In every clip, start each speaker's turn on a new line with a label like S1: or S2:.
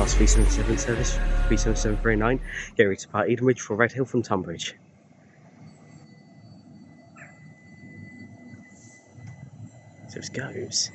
S1: Class 377 service 37739, get ready to depart Edenbridge for Red Hill from Tunbridge. Service goes.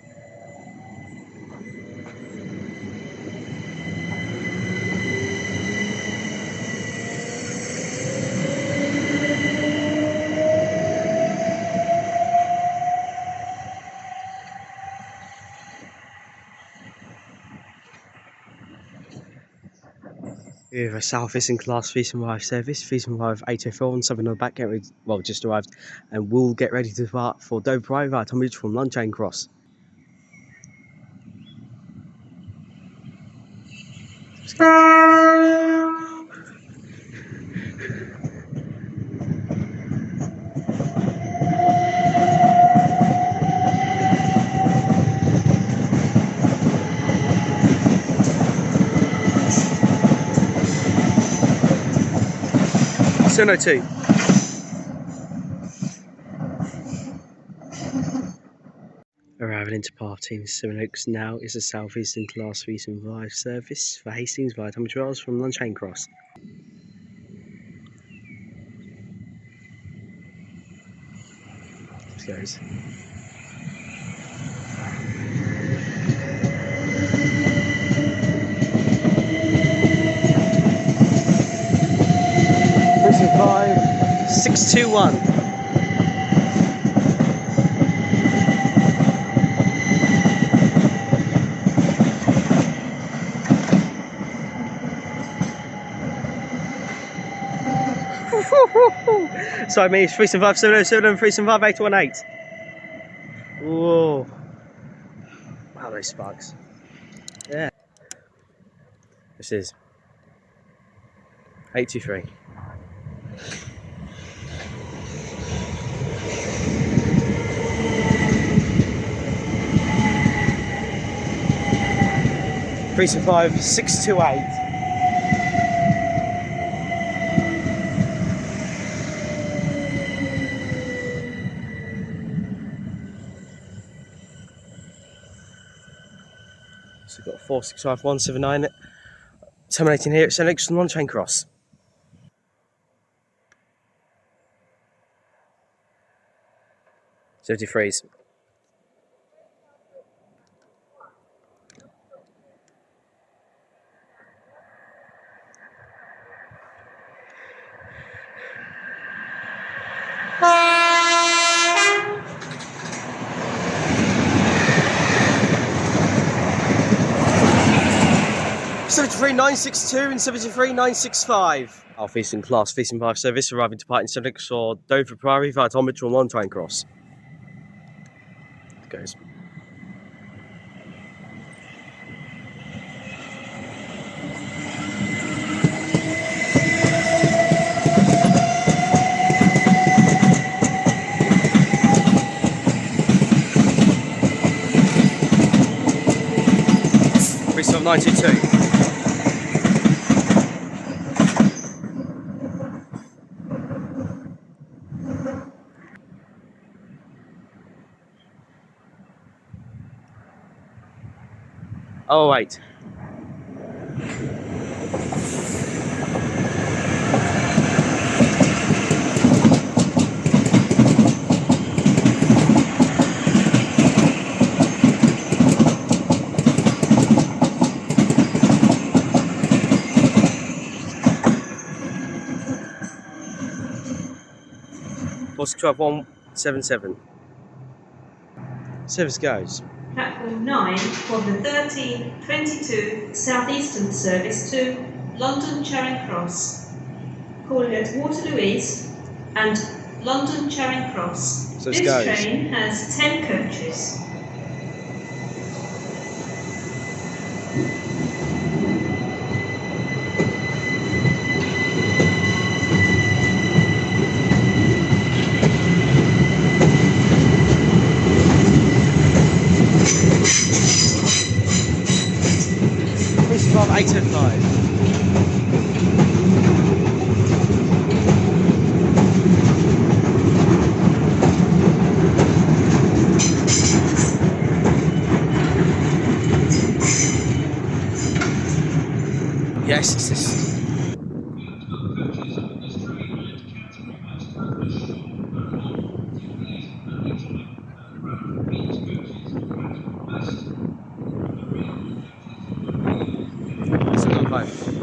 S1: We have a South Eastern Class 375 service 375 804 on Sevenoaks back, get ready, well, just arrived, and we'll get ready to depart for Dover via Tunbridge from Lunchain Cross. Sevenoaks 2. Arriving into parting Sevenoaks now is a South Eastern Class 375 service for Hastings via Tunbridge from Lunchain Cross. This goes. Prison 5 621. Sorry, me, it's 375 707 and 375 818. Whoa. Wow, those sparks. Yeah. This is 823. Three 5 628. So we've got 465 179 terminating here at Sevenoaks and Lunchain Cross. So defreeze. '73 962 and '73 965. South Eastern Class 375 service arriving to departing Sevenoaks or Dover Priory via Tunbridge on Lunchain Cross. It goes. Of 922. Oh wait. What's 12177? Service goes.
S2: Platform 9 for the 1322 South Eastern service to London Charing Cross. Calling at Waterloo East and London Charing Cross.
S1: So
S2: this train has 10 coaches.
S1: From 805. Yes, it's this. It's number 5.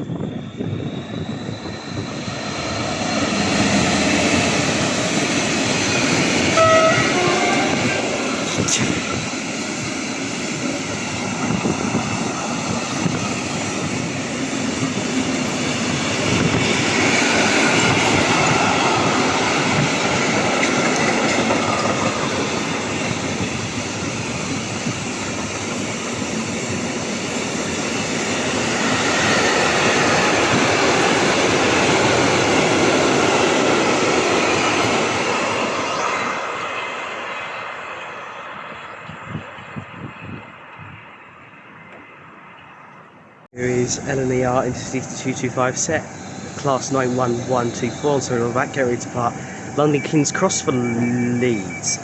S1: Here is LNER Intercity 225 set, class 91124 on Sevenoaks back, get ready to depart London King's Cross for Leeds.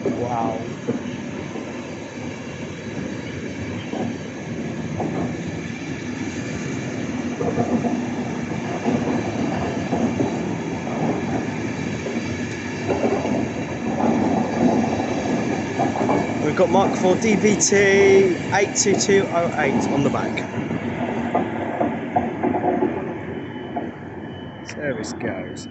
S1: Wow. We've got Mark 4 DVT 82208 on the back. Service goes.